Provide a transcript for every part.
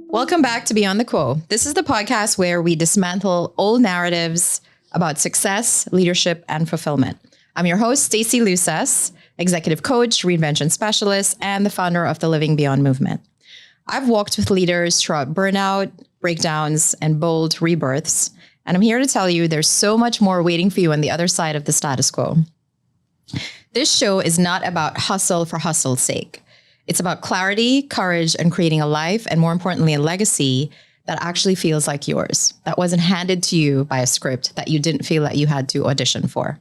Welcome back to Beyond the Quo. This is the podcast where we dismantle old narratives about success, leadership, and fulfillment. I'm your host, Stacey Luces, executive coach, reinvention specialist, and the founder of the Living Beyond movement. I've walked with leaders throughout burnout, breakdowns, and bold rebirths, and I'm here to tell you there's so much more waiting for you on the other side of the status quo. This show is not about hustle for hustle's sake. It's about clarity, courage, and creating a life, and more importantly, a legacy that actually feels like yours, that wasn't handed to you by a script that you didn't feel that you had to audition for.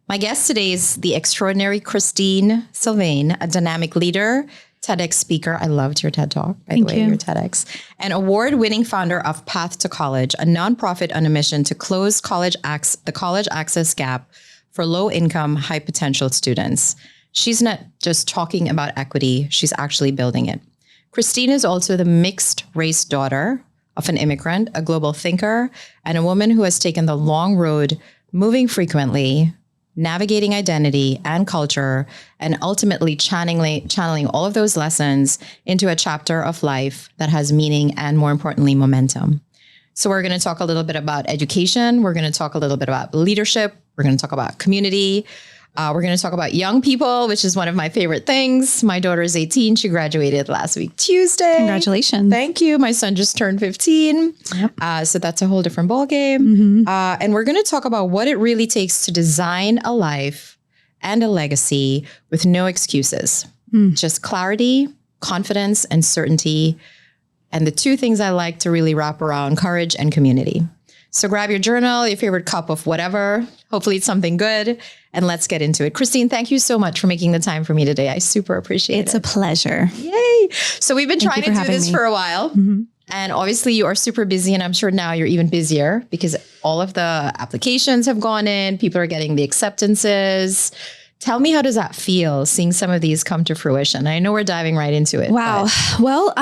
My guest today is the extraordinary Christine Sylvain, a dynamic leader, TEDx speaker. I loved your TED Talk, by the way, your TEDx. An award-winning founder of Path to College, a nonprofit on a mission to close the college access gap for low-income, high-potential students. She's not just talking about equity, she's actually building it. Christine is also the mixed race daughter of an immigrant, a global thinker, and a woman who has taken the long road, moving frequently, navigating identity and culture, and ultimately channeling all of those lessons into a chapter of life that has meaning and, more importantly, momentum. So we're going to talk a little bit about education. We're going to talk a little bit about leadership. We're going to talk about community. We're going to talk about young people, which is one of my favorite things. My daughter is 18. She graduated last week, Tuesday. Congratulations. Thank you. My son just turned 15. Yep. So that's a whole different ballgame. Mm-hmm. And we're going to talk about what it really takes to design a life and a legacy with no excuses. Just clarity, confidence, and certainty. And the two things I like to really wrap around: courage and community. So grab your journal, your favorite cup of whatever. Hopefully it's something good. And let's get into it. Christine, thank you so much for making the time for me today. I super appreciate it. It's a pleasure. Yay. So we've been trying to do this for a while. Mm-hmm. And obviously you are super busy. And I'm sure now you're even busier because all of the applications have gone in. People are getting the acceptances. Tell me, how does that feel, seeing some of these come to fruition? I know we're diving right into it. Wow. Well,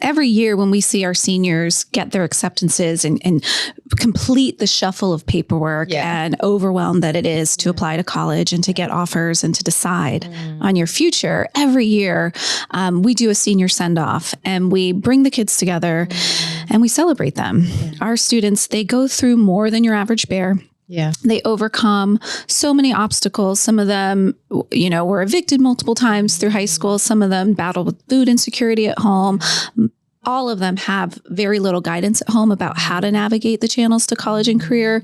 every year when we see our seniors get their acceptances and complete the shuffle of paperwork and overwhelmed that it is to apply to college and to get offers and to decide on your future, every year we do a senior send-off and we bring the kids together and we celebrate them. Our students, they go through more than your average bear. Yeah. They overcome so many obstacles. Some of them, were evicted multiple times through high school. Some of them battled with food insecurity at home. All of them have very little guidance at home about how to navigate the channels to college and career.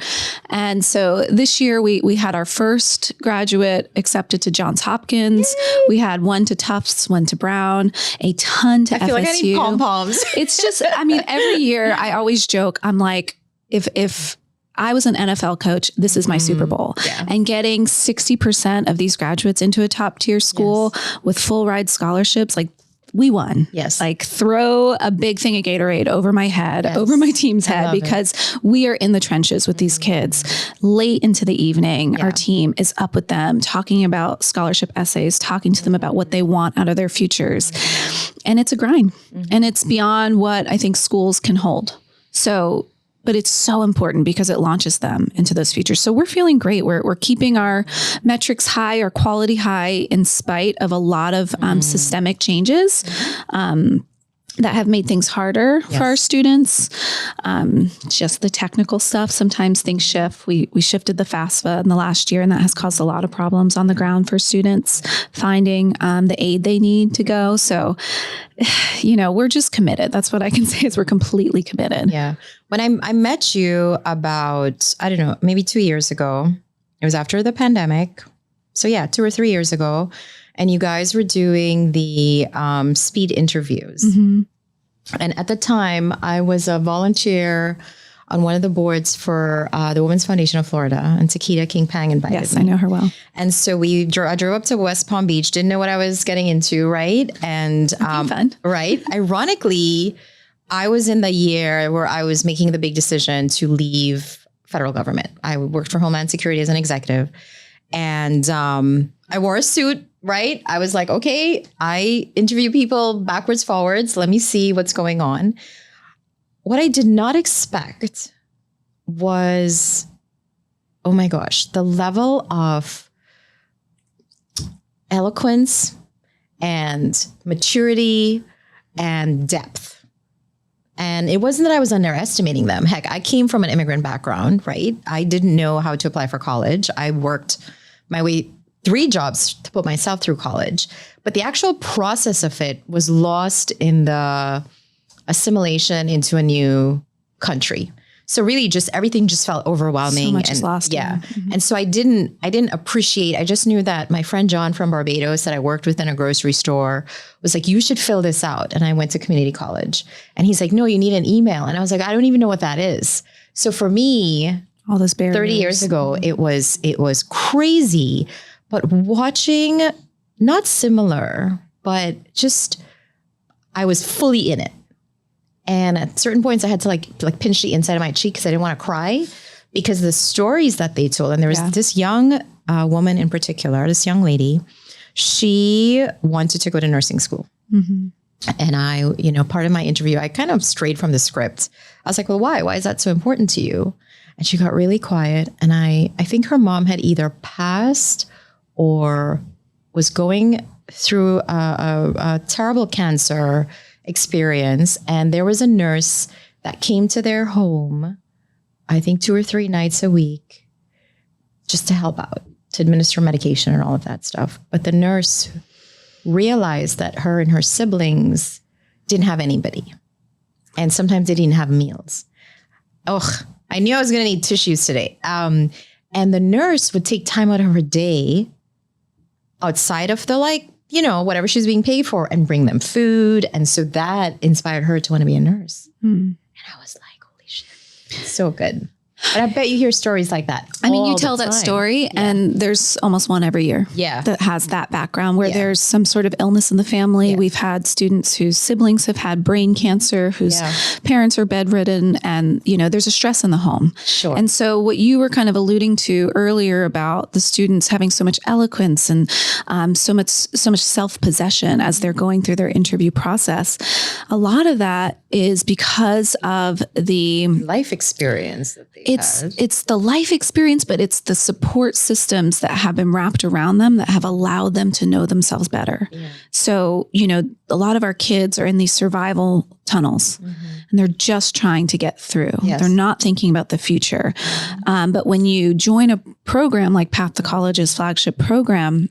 And so this year we had our first graduate accepted to Johns Hopkins. Yay! We had one to Tufts, one to Brown, a ton to FSU. I feel like I need pom-poms. It's just, every year I always joke, I'm like, if I was an NFL coach, this is my Super Bowl. Yeah. And getting 60% of these graduates into a top tier school with full ride scholarships, like, we won. Yes. Like, throw a big thing of Gatorade over my head, over my team's head, because we are in the trenches with these kids. Late into the evening, our team is up with them, talking about scholarship essays, talking to them about what they want out of their futures. And it's a grind. And it's beyond what I think schools can hold. But it's so important because it launches them into those futures. So we're feeling great. We're keeping our metrics high, our quality high, in spite of a lot of systemic changes that have made things harder for our students. Just the technical stuff. Sometimes things shift. We shifted the FAFSA in the last year, and that has caused a lot of problems on the ground for students finding the aid they need to go. So, we're just committed. That's what I can say, is we're completely committed. Yeah. When I met you about, I don't know, maybe 2 years ago, it was after the pandemic. So 2 or 3 years ago. And you guys were doing the speed interviews. And at the time, I was a volunteer on one of the boards for the Women's Foundation of Florida, and Takeda King Pang invited me. Yes, I know her well. And so I drove up to West Palm Beach, didn't know what I was getting into, right? And fun. Right. Ironically, I was in the year where I was making the big decision to leave federal government. I worked for Homeland Security as an executive, and I wore a suit. Right. I was like, okay, I interview people backwards, forwards. Let me see what's going on. What I did not expect was oh my gosh, the level of eloquence and maturity and depth. And it wasn't that I was underestimating them. Heck, I came from an immigrant background, right? I didn't know how to apply for college. I worked my way 3 jobs to put myself through college. But the actual process of it was lost in the assimilation into a new country. So really just everything just felt overwhelming. So much is lost. Yeah. And so I didn't appreciate, I just knew that my friend John from Barbados that I worked with in a grocery store was like, you should fill this out. And I went to community college and he's like, no, you need an email. And I was like, I don't even know what that is. So for me, all those barriers. 30 years ago, it was crazy, but watching, not similar, but just, I was fully in it. And at certain points I had to like pinch the inside of my cheek because I didn't want to cry because the stories that they told. And there was this young woman in particular, this young lady, she wanted to go to nursing school. Mm-hmm. And I, part of my interview, I kind of strayed from the script. I was like, well, why? Why is that so important to you? And she got really quiet. And I think her mom had either passed or was going through a terrible cancer experience. And there was a nurse that came to their home, I think 2 or 3 nights a week, just to help out, to administer medication and all of that stuff. But the nurse realized that her and her siblings didn't have anybody. And sometimes they didn't have meals. I knew I was going to need tissues today. And the nurse would take time out of her day outside of the whatever she's being paid for and bring them food. And so that inspired her to want to be a nurse. And I was like, holy shit, so good. But I bet you hear stories like that. I mean, you tell that story and there's almost one every year that has that background where there's some sort of illness in the family. Yeah. We've had students whose siblings have had brain cancer, whose parents are bedridden, and, there's a stress in the home. Sure. And so what you were kind of alluding to earlier about the students having so much eloquence and so much self-possession as they're going through their interview process, a lot of that is because of the life experience that they It's the life experience, but it's the support systems that have been wrapped around them that have allowed them to know themselves better. Yeah. So, a lot of our kids are in these survival tunnels and they're just trying to get through. Yes. They're not thinking about the future. But when you join a program like Path to College's flagship program,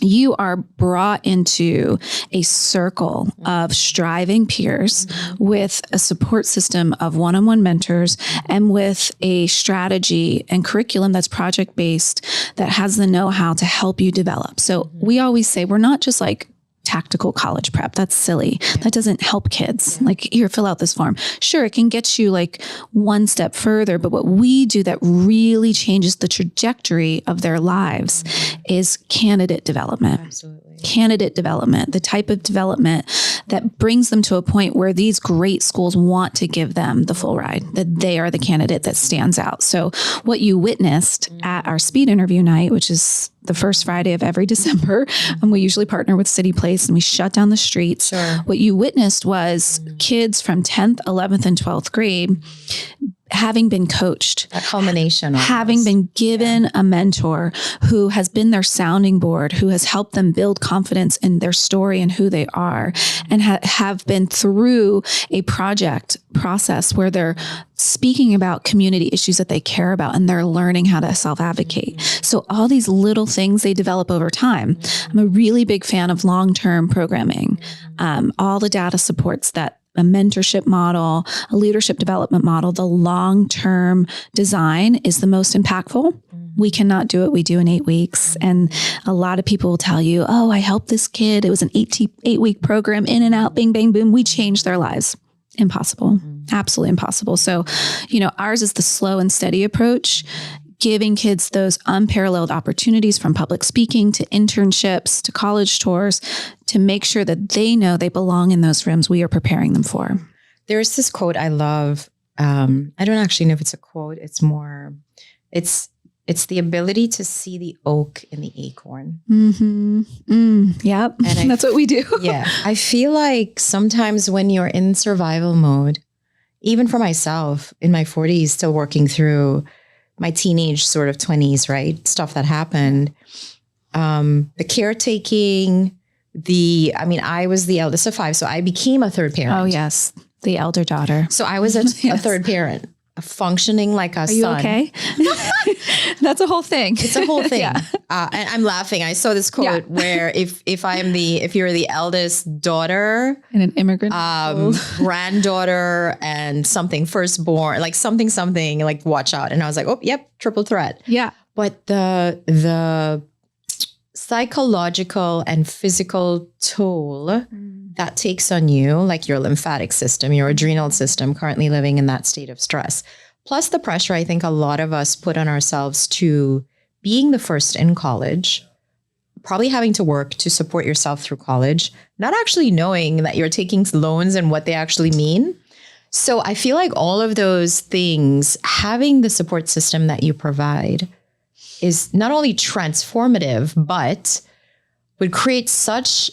you are brought into a circle of striving peers with a support system of one-on-one mentors and with a strategy and curriculum that's project-based that has the know-how to help you develop. So we always say we're not just like tactical college prep. That's silly. That doesn't help kids. Like, here, fill out this form. Sure, it can get you like one step further, but what we do that really changes the trajectory of their lives is candidate development. Absolutely. Candidate development, the type of development that brings them to a point where these great schools want to give them the full ride, that they are the candidate that stands out. So what you witnessed at our speed interview night, which is the first Friday of every December, and we usually partner with City Place and we shut down the streets. Sure. What you witnessed was kids from 10th, 11th, and 12th grade having been coached, that culmination, having been given a mentor who has been their sounding board, who has helped them build confidence in their story and who they are, and have been through a project process where they're speaking about community issues that they care about and they're learning how to self-advocate. So all these little things they develop over time. I'm a really big fan of long-term programming. All the data supports that a mentorship model, a leadership development model, the long-term design is the most impactful. We cannot do what we do in 8 weeks. And a lot of people will tell you, oh, I helped this kid. It was an 8-week program, in and out, bing, bang, boom. We changed their lives. Impossible. Absolutely impossible. So, ours is the slow and steady approach, giving kids those unparalleled opportunities from public speaking to internships to college tours to make sure that they know they belong in those rooms we are preparing them for. There's this quote I love. I don't actually know if it's a quote. It's the ability to see the oak in the acorn. Yep. And that's what we do. Yeah. I feel like sometimes when you're in survival mode, even for myself in my 40s, still working through my teenage sort of 20s, right? Stuff that happened. The caretaking, I was the eldest of 5, so I became a third parent. Oh, yes. The elder daughter. So I was a third parent, functioning like a son. You okay? That's a whole thing. It's a whole thing. Yeah. And I'm laughing. I saw this quote where if you're the eldest daughter in an immigrant granddaughter and something firstborn, like something, like watch out. And I was like, oh, yep, triple threat. Yeah. But the psychological and physical toll that takes on you, like your lymphatic system, your adrenal system, currently living in that state of stress. Plus the pressure I think a lot of us put on ourselves to being the first in college, probably having to work to support yourself through college, not actually knowing that you're taking loans and what they actually mean. So I feel like all of those things, having the support system that you provide is not only transformative, but would create such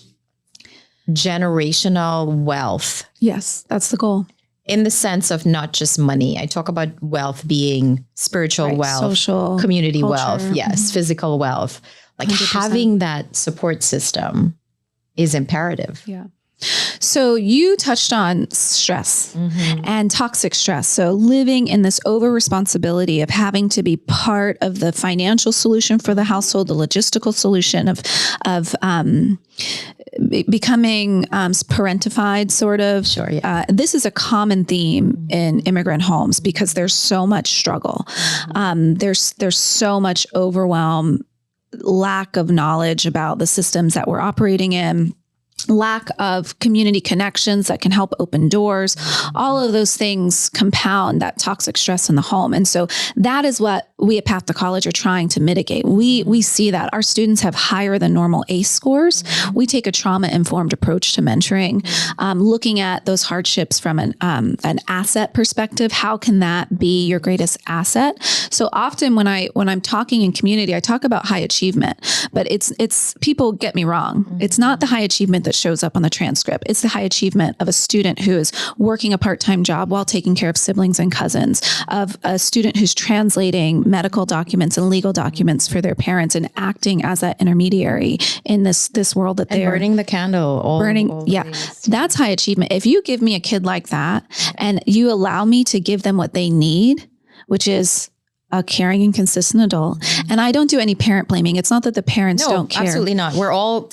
generational wealth. Yes, that's the goal. In the sense of not just money. I talk about wealth being spiritual wealth, social, community culture, wealth, yes, physical wealth. Like 100%. Having that support system is imperative. Yeah. So you touched on stress and toxic stress. So living in this over responsibility of having to be part of the financial solution for the household, the logistical solution of becoming parentified, sort of. Sure, yeah. This is a common theme in immigrant homes because there's so much struggle. There's so much overwhelm, lack of knowledge about the systems that we're operating in. Lack of community connections that can help open doors. All of those things compound that toxic stress in the home. And so that is what we at Path to College are trying to mitigate. We see that our students have higher than normal ACE scores. We take a trauma-informed approach to mentoring, looking at those hardships from an asset perspective. How can that be your greatest asset? So often when I'm talking in community, I talk about high achievement, but it's people get me wrong. It's not the high achievement that shows up on the transcript. It's the high achievement of a student who is working a part-time job while taking care of siblings and cousins, of a student who's translating medical documents and legal documents for their parents and acting as that intermediary in this world that they're burning the candle. All that's high achievement. If you give me a kid like that and you allow me to give them what they need, which is a caring and consistent adult. And I don't do any parent blaming. It's not that the parents don't care. Absolutely not.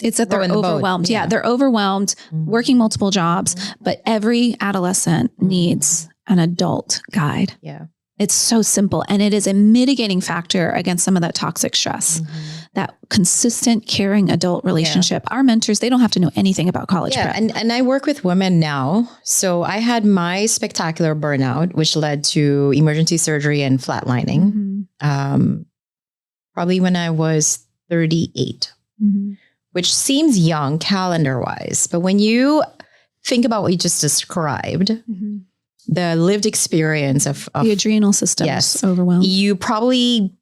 It's that they're overwhelmed. Yeah, they're overwhelmed, working multiple jobs, but every adolescent needs an adult guide. Yeah. It's so simple. And it is a mitigating factor against some of that toxic stress, that consistent, caring adult relationship. Our mentors, they don't have to know anything about college prep. And I work with women now. So I had my spectacular burnout, which led to emergency surgery and flatlining, probably when I was 38, which seems young calendar-wise. But when you think about what you just described, the lived experience of the adrenal system is overwhelmed. You probably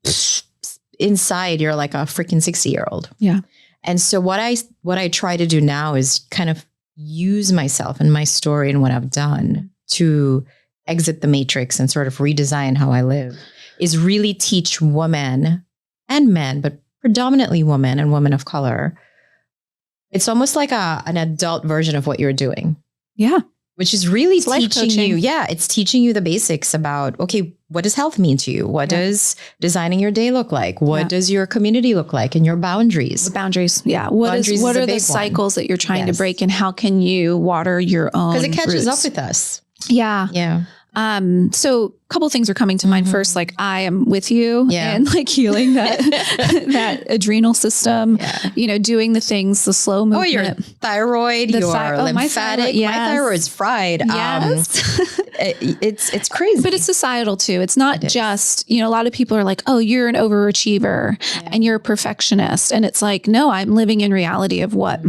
inside you're like a freaking 60-year-old. Yeah. And so what I try to do now is kind of use myself and my story and what I've done to exit the matrix and sort of redesign how I live, is really teach women and men, but predominantly women and women of color. It's almost like an adult version of what you're doing. Yeah. Which is really teaching you. Yeah. It's teaching you the basics about, okay, what does health mean to you? What does designing your day look like? What does your community look like, and your boundaries? The boundaries. Yeah. What are the cycles that you're trying to break, and how can you water your own? Because it catches up with us. Yeah. Yeah. So a couple things are coming to mind. First, like I am with you and like healing that, that adrenal system, doing the things, the slow movement. Oh, your thyroid, your lymphatic. My thyroid's fried. Yes. It's crazy. But it's societal too. It's not just, a lot of people are like, oh, you're an overachiever and you're a perfectionist. And it's like, no, I'm living in reality of what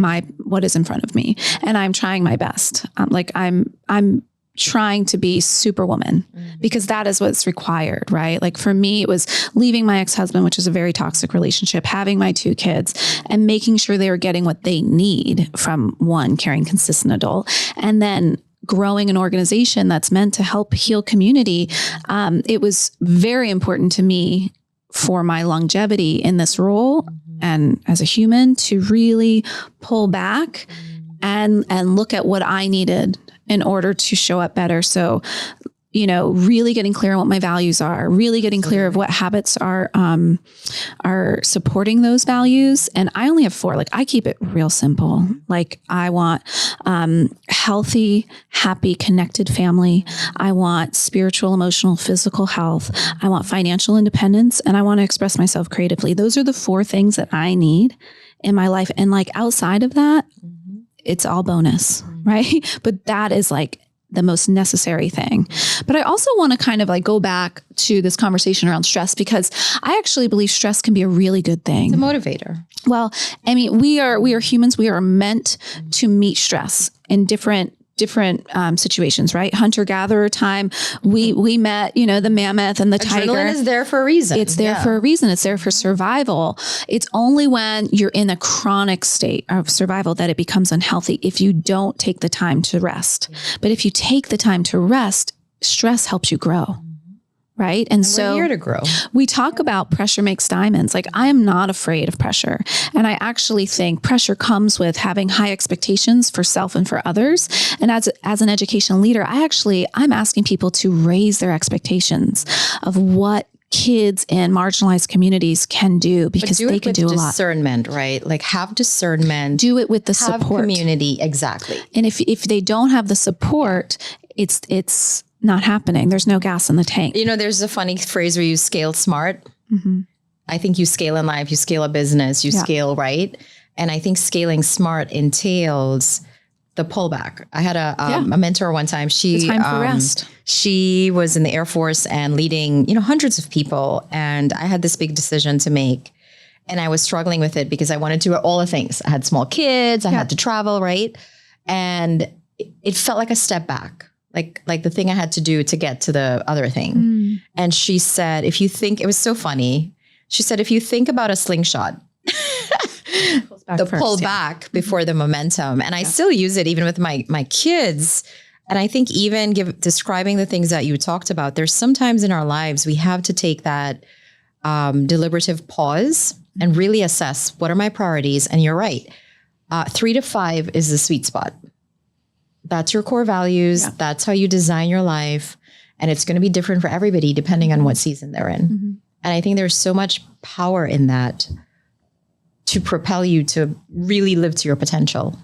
is in front of me. And I'm trying my best. I'm trying to be superwoman because that is what's required, right? Like for me, it was leaving my ex-husband, which is a very toxic relationship, having my 2 kids and making sure they were getting what they need from one caring, consistent adult. And then growing an organization that's meant to help heal community, it was very important to me for my longevity in this role and as a human to really pull back and look at what I needed in order to show up better. So, really getting clear on what my values are, really getting clear of what habits are supporting those values. And I only have 4. Like, I keep it real simple. Like, I want healthy, happy, connected family. I want spiritual, emotional, physical health. I want financial independence, and I want to express myself creatively. Those are the 4 things that I need in my life. And like, outside of that, it's all bonus, right? But that is like the most necessary thing. But I also want to kind of like go back to this conversation around stress, because I actually believe stress can be a really good thing. It's a motivator. Well, I mean, we are humans. We are meant to meet stress in different situations, right? Hunter-gatherer time. We met, the mammoth and the tiger. Adrenaline is there for a reason. It's there for a reason. It's there for survival. It's only when you're in a chronic state of survival that it becomes unhealthy if you don't take the time to rest. But if you take the time to rest, stress helps you grow. Right. And so we're here to grow. We talk about pressure makes diamonds. Like, I am not afraid of pressure. And I actually think pressure comes with having high expectations for self and for others. And as an educational leader, I'm asking people to raise their expectations of what kids in marginalized communities can do, because they can do a lot. Discernment, right? Like, have discernment. Do it with the support. Have community. Exactly. And if they don't have the support, it's not happening. There's no gas in the tank. There's a funny phrase where you scale smart. I think you scale in life, you scale a business, you scale right. And I think scaling smart entails the pullback. I had a mentor one time. The time for rest. She was in the Air Force and leading, hundreds of people. And I had this big decision to make. And I was struggling with it because I wanted to do all the things. I had small kids. I had to travel, right? And it felt like a step back. Like the thing I had to do to get to the other thing. And she said, it was so funny. She said, if you think about a slingshot, the pull back before the momentum. And I still use it even with my kids. And I think even describing the things that you talked about, there's sometimes in our lives, we have to take that deliberative pause and really assess, what are my priorities? And you're right. 3 to 5 is the sweet spot. That's your core values. Yeah. That's how you design your life. And it's going to be different for everybody depending on what season they're in. And I think there's so much power in that to propel you to really live to your potential.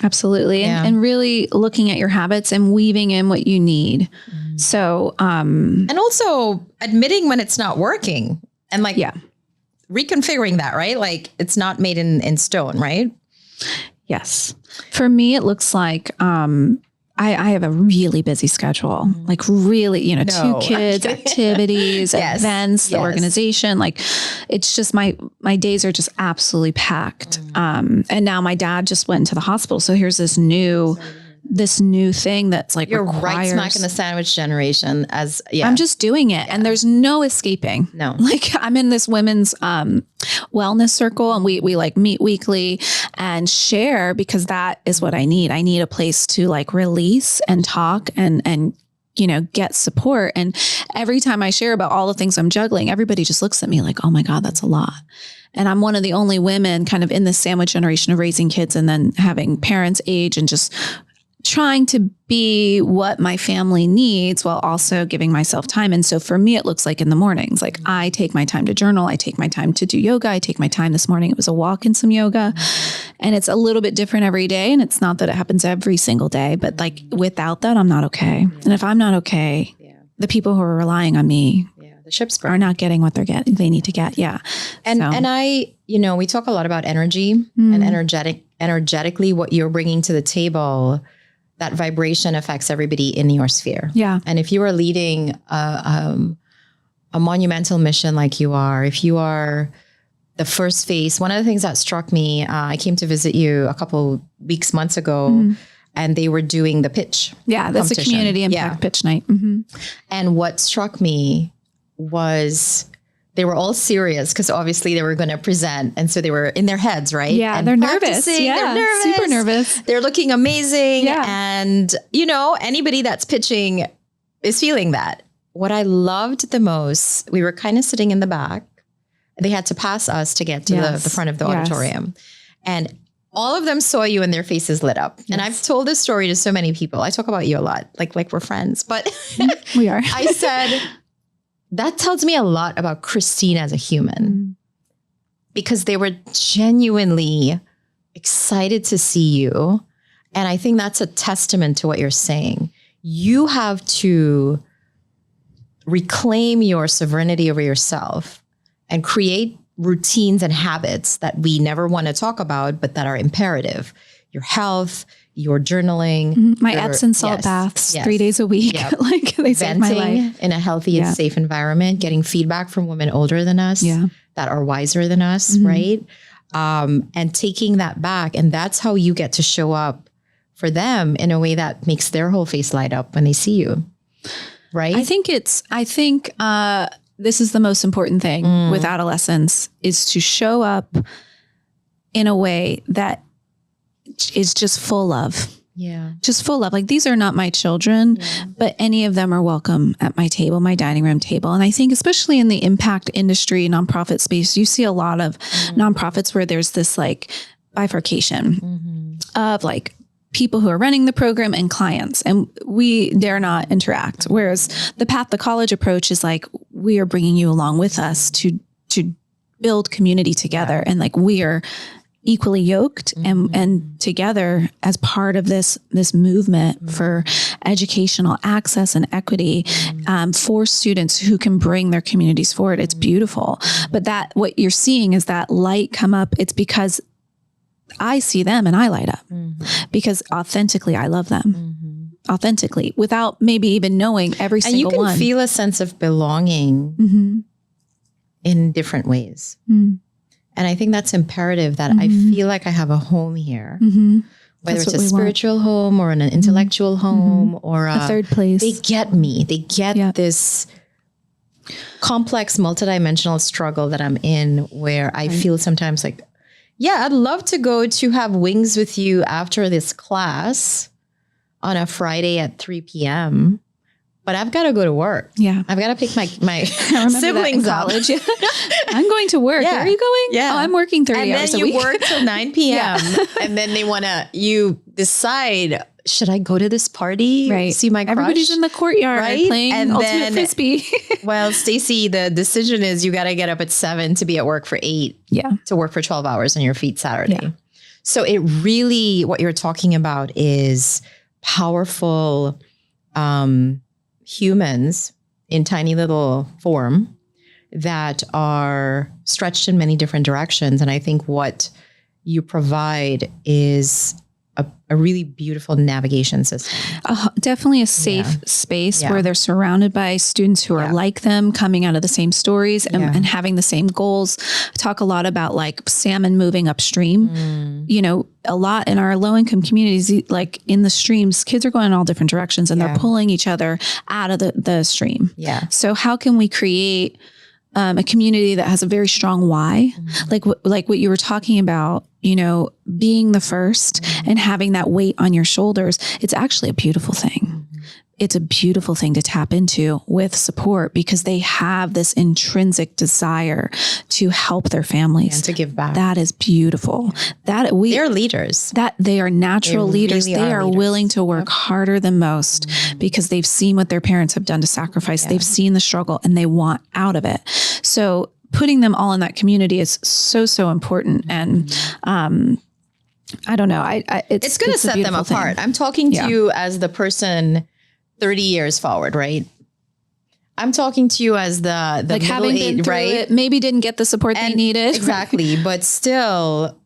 Absolutely. And really looking at your habits and weaving in what you need. So, and also admitting when it's not working and reconfiguring that, right? Like, it's not made in stone, right? Yes. For me, it looks like I have a really busy schedule, like really, 2 kids, activities, events, the organization. Like, it's just my days are just absolutely packed. And now my dad just went into the hospital. So here's this new thing that's like, you're right smack in the sandwich generation I'm just doing it. And there's no escaping. No. Like, I'm in this women's wellness circle, and we like meet weekly and share, because that is what I need. I need a place to like release and talk and get support. And every time I share about all the things I'm juggling, everybody just looks at me like, oh my God, that's a lot. And I'm one of the only women kind of in this sandwich generation of raising kids and then having parents age and just trying to be what my family needs while also giving myself time. And so for me, it looks like in the mornings, like I take my time to journal. I take my time to do yoga. I take my time this morning. It was a walk and some yoga, and it's a little bit different every day. And it's not that it happens every single day, but like without that, I'm not okay. And if I'm not okay, the people who are relying on me, the ship's are not getting what they need to get. Yeah. And I, we talk a lot about energy and energetically what you're bringing to the table. That vibration affects everybody in your sphere. Yeah. And if you are leading a monumental mission like you are, if you are the first face, one of the things that struck me, I came to visit you a couple months ago, and they were doing the pitch. Yeah, that's a community impact pitch night. And what struck me was they were all serious because obviously they were going to present. And so they were in their heads, right? Yeah, and they're nervous. Yeah, they're nervous. Super nervous. They're looking amazing. Yeah. And, you know, anybody that's pitching is feeling that. What I loved the most, we were kind of sitting in the back. They had to pass us to get to the front of the auditorium. And all of them saw you and their faces lit up. Yes. And I've told this story to so many people. I talk about you a lot, like we're friends. But we are. I said, that tells me a lot about Christine as a human, because they were genuinely excited to see you. And I think that's a testament to what you're saying. You have to reclaim your sovereignty over yourself and create routines and habits that we never want to talk about, but that are imperative. Your health, your journaling. My Epsom salt baths 3 days a week. Yep. Like they saved my life. In a healthy and safe environment, getting feedback from women older than us that are wiser than us, right? And taking that back. And that's how you get to show up for them in a way that makes their whole face light up when they see you, right? I think this is the most important thing with adolescents, is to show up in a way that is just full of. Yeah. Just full of, like, these are not my children, but any of them are welcome at my table, my dining room table. And I think especially in the impact industry, nonprofit space, you see a lot of nonprofits where there's this like bifurcation of like people who are running the program and clients, and we dare not interact. Whereas the Path to College approach is like, we are bringing you along with us to build community together. And like, we are equally yoked and together as part of this movement for educational access and equity for students who can bring their communities forward. It's beautiful. But that what you're seeing is that light come up. It's because I see them and I light up because authentically I love them. Authentically, without maybe even knowing every single one. And you can feel a sense of belonging in different ways. And I think that's imperative, that I feel like I have a home here, whether it's a spiritual home or an intellectual home or a third place. They get me. They get this complex, multidimensional struggle that I'm in, where I feel sometimes like, yeah, I'd love to go to have wings with you after this class on a Friday at 3 p.m., but I've got to go to work. Yeah. I've got to pick my siblings up. I'm going to work. Where are you going? Yeah. Oh, I'm working 30 hours a week. And then you work till 9 p.m. And then you decide, should I go to this party? Right. See my crush? Everybody's in the courtyard playing Ultimate Frisbee. Well, Stacey, the decision is you got to get up at 7 to be at work for 8. Yeah. To work for 12 hours on your feet Saturday. Yeah. So it really, what you're talking about is powerful humans in tiny little form that are stretched in many different directions. And I think what you provide is a really beautiful navigation system. Definitely a safe space where they're surrounded by students who are like them, coming out of the same stories and having the same goals. I talk a lot about like salmon moving upstream. You know, a lot in our low income communities, like in the streams, kids are going in all different directions and they're pulling each other out of the stream. Yeah. So how can we create a community that has a very strong why, like what you were talking about, you know, being the first and having that weight on your shoulders. It's actually a beautiful thing. It's a beautiful thing to tap into with support because they have this intrinsic desire to help their families and to give back. That is beautiful. They're leaders. That they are natural leaders. They are willing to work harder than most because they've seen what their parents have done to sacrifice. They've seen the struggle and they want out of it. So putting them all in that community is so important. And I don't know. It's going to set them apart. I'm talking to you as the person 30 years forward, right? I'm talking to you as the like having been through right? it, maybe didn't get the support they needed. Exactly. But still,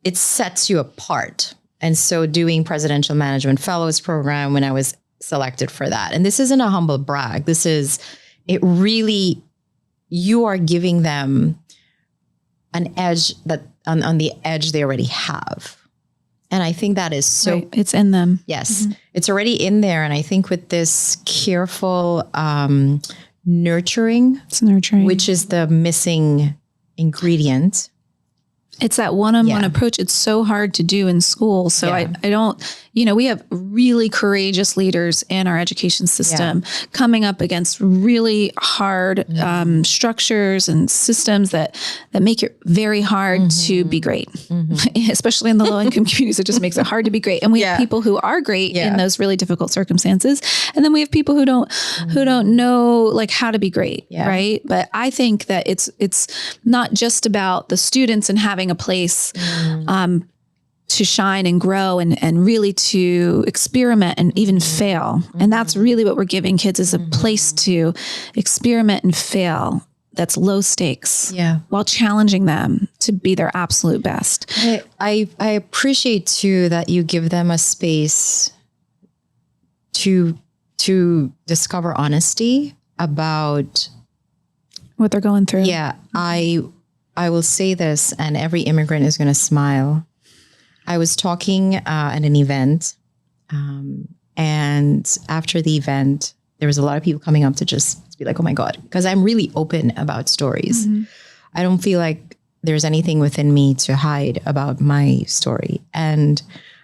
it sets you apart. And so doing Presidential Management Fellows Program when I was selected for that. And this isn't a humble brag. This is, it really, you are giving them an edge that on the edge they already have. And I think that is so... Right. It's in them. Yes. It's already in there. And I think with this careful nurturing. It's nurturing. Which is the missing ingredient. It's that one-on-one approach. It's so hard to do in school. So I don't, we have really courageous leaders in our education system coming up against really hard structures and systems that make it very hard to be great, especially in the low-income communities. It just makes it hard to be great. And we have people who are great in those really difficult circumstances. And then we have people who don't know like how to be great. Right. But I think that it's not just about the students and having a place to shine and grow and really to experiment and even fail. And that's really what we're giving kids, is a place to experiment and fail that's low stakes while challenging them to be their absolute best. I appreciate too that you give them a space to discover honesty about what they're going through. Yeah. I will say this, and every immigrant is going to smile. I was talking at an event, and after the event, there was a lot of people coming up to just be like, oh my God, because I'm really open about stories. I don't feel like there's anything within me to hide about my story. And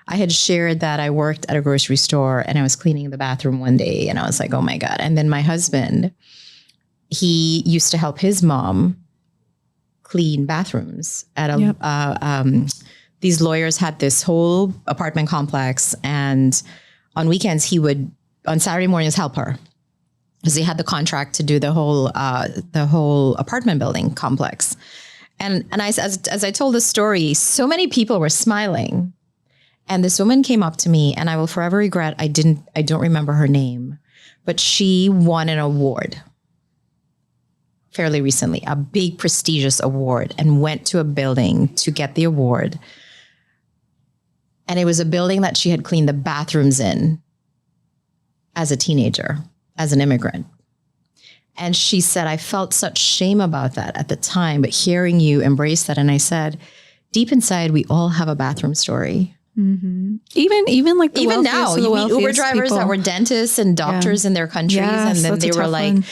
I had shared that I worked at a grocery store and I was cleaning the bathroom one day, and I was like, oh my God. And then my husband, he used to help his mom clean bathrooms at these lawyers had this whole apartment complex, and on weekends on Saturday mornings help her because they had the contract to do the whole apartment building complex. And as I told the story, so many people were smiling, and this woman came up to me, and I will forever regret I don't remember her name, but she won an award fairly recently, a big prestigious award, and went to a building to get the award. And it was a building that she had cleaned the bathrooms in as a teenager, as an immigrant. And she said, I felt such shame about that at the time, but hearing you embrace that. And I said, deep inside, we all have a bathroom story. Even like even now, you meet Uber drivers that were dentists and doctors in their countries. And then they were like,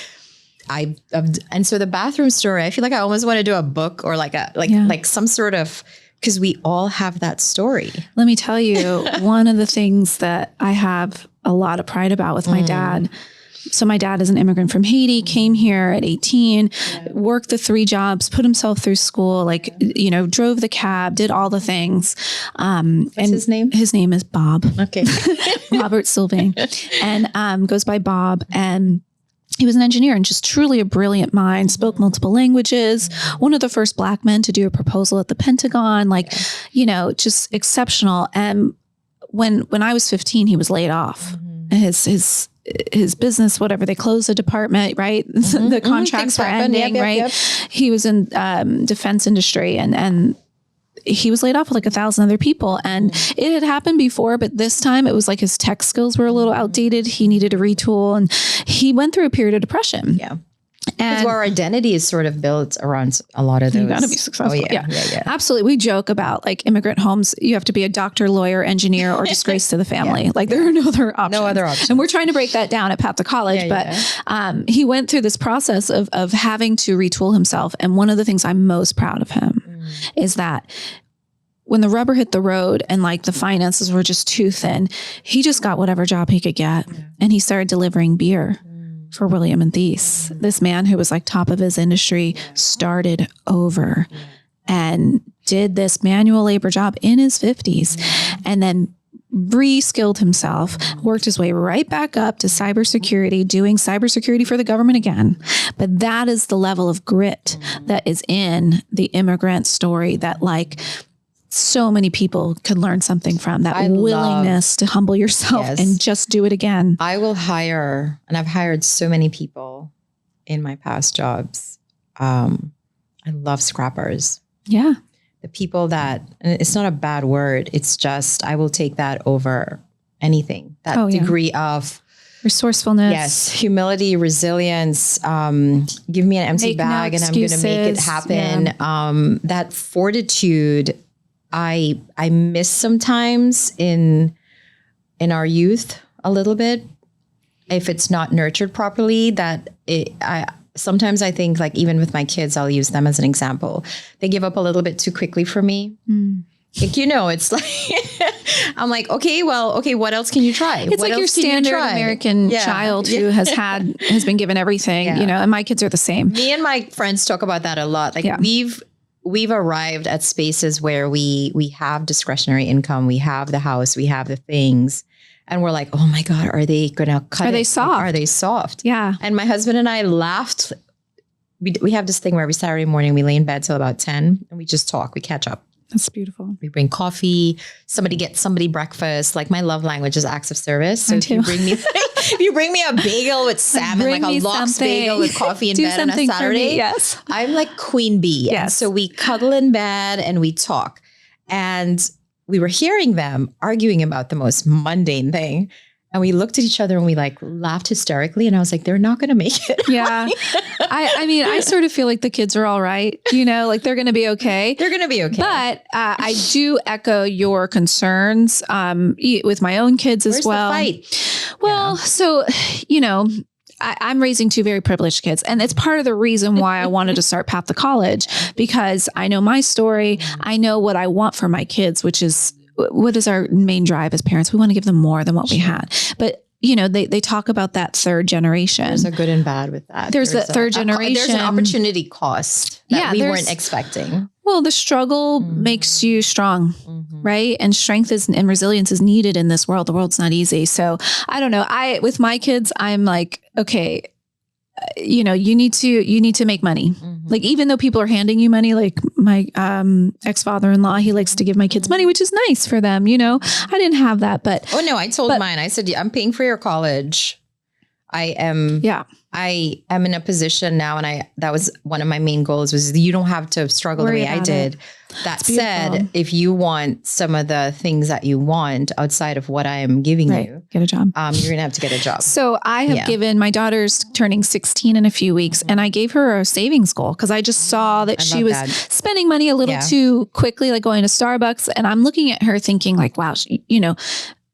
and so the bathroom story, I feel like I almost want to do a book or like some sort of, because we all have that story. Let me tell you, one of the things that I have a lot of pride about with my dad. So my dad is an immigrant from Haiti, came here at 18, worked the 3 jobs, put himself through school, drove the cab, did all the things. What's his name? His name is Bob. Okay. Robert Sylvain, and goes by Bob. And he was an engineer and just truly a brilliant mind, spoke multiple languages, one of the first Black men to do a proposal at the Pentagon, just exceptional. And when I was 15, he was laid off. His business, whatever, they closed the department, right? The contracts were ending, right? He was in defense industry and he was laid off with like 1,000 other people, and it had happened before, but this time it was like his tech skills were a little outdated. He needed to retool, and he went through a period of depression. Yeah. Because our identity is sort of built around a lot of those. You got to be successful. Oh, yeah. Absolutely. We joke about like immigrant homes. You have to be a doctor, lawyer, engineer, or disgrace to the family. Like there are no other options. No other options. And we're trying to break that down at Path to College. He went through this process of having to retool himself. And one of the things I'm most proud of him is that when the rubber hit the road and like the finances were just too thin, he just got whatever job he could get. And he started delivering beer for William and Thies. This man who was like top of his industry started over and did this manual labor job in his 50s and then re-skilled himself, worked his way right back up to cybersecurity, doing cybersecurity for the government again. But that is the level of grit that is in the immigrant story that like so many people could learn something from, that willingness to humble yourself and just do it again. I will hire, and I've hired so many people in my past jobs. I love scrappers. Yeah. The people that, and it's not a bad word. It's just, I will take that over anything. That degree of resourcefulness. Yes. Humility, resilience. Give me an empty bag and I'm going to make it happen. Yeah. That fortitude, I miss sometimes in our youth a little bit, if it's not nurtured properly, sometimes I think like even with my kids, I'll use them as an example. They give up a little bit too quickly for me. Like, it's like, I'm like, okay, what else can you try? It's like your standard American child who has been given everything, and my kids are the same. Me and my friends talk about that a lot. Like we've arrived at spaces where we have discretionary income, we have the house, we have the things. And we're like, oh my God, are they going to cut it? Are they soft? Like, are they soft? Yeah. And my husband and I laughed. We have this thing where every Saturday morning we lay in bed till about 10 and we just talk. We catch up. That's beautiful. We bring coffee. Somebody gets somebody breakfast. Like my love language is acts of service. So if you bring me a bagel with salmon, like a lox bagel with coffee in bed on a Saturday, yes, I'm like queen bee. Yes. And so we cuddle in bed and we talk. And we were hearing them arguing about the most mundane thing. And we looked at each other and we like laughed hysterically. And I was like, they're not going to make it. Yeah. I mean, I sort of feel like the kids are all right. Like they're going to be okay. They're going to be okay. But I do echo your concerns with my own kids as well. Where's the fight? Well, so, I'm raising two very privileged kids. And it's part of the reason why I wanted to start Path to College, because I know my story. I know what I want for my kids, which is what is our main drive as parents. We want to give them more than what we had. But they talk about that third generation. There's a good and bad with that. There's that third generation. There's an opportunity cost that we weren't expecting. Well, the struggle makes you strong, right? And strength and resilience is needed in this world. The world's not easy. So I don't know. with my kids, I'm like, okay, you need to make money. Like, even though people are handing you money, like my ex-father-in-law, he likes to give my kids money, which is nice for them. I didn't have that, but. Oh no, I told mine, I said, I'm paying for your college. I am in a position now. And that was one of my main goals, was you don't have to struggle the way I did. That said, if you want some of the things that you want outside of what I am giving you, get a job. You're going to have to get a job. So I have given, my daughter's turning 16 in a few weeks, and I gave her a savings goal because I just saw that she was spending money a little too quickly, like going to Starbucks. And I'm looking at her thinking like, wow,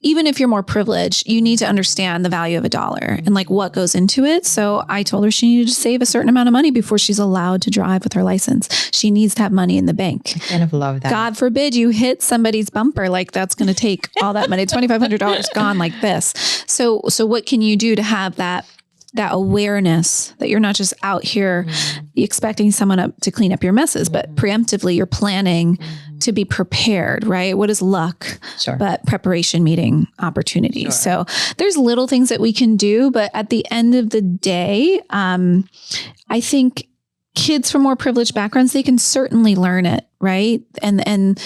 even if you're more privileged, you need to understand the value of $1 and like what goes into it. So I told her she needed to save a certain amount of money before she's allowed to drive with her license. She needs to have money in the bank. I kind of love that. God forbid you hit somebody's bumper. Like, that's going to take all that money. $2,500 gone like this. So what can you do to have that awareness that you're not just out here expecting someone to clean up your messes, but preemptively you're planning to be prepared, right? What is luck? Sure. But preparation meeting opportunity. Sure. So there's little things that we can do, but at the end of the day, I think kids from more privileged backgrounds, they can certainly learn it, right? And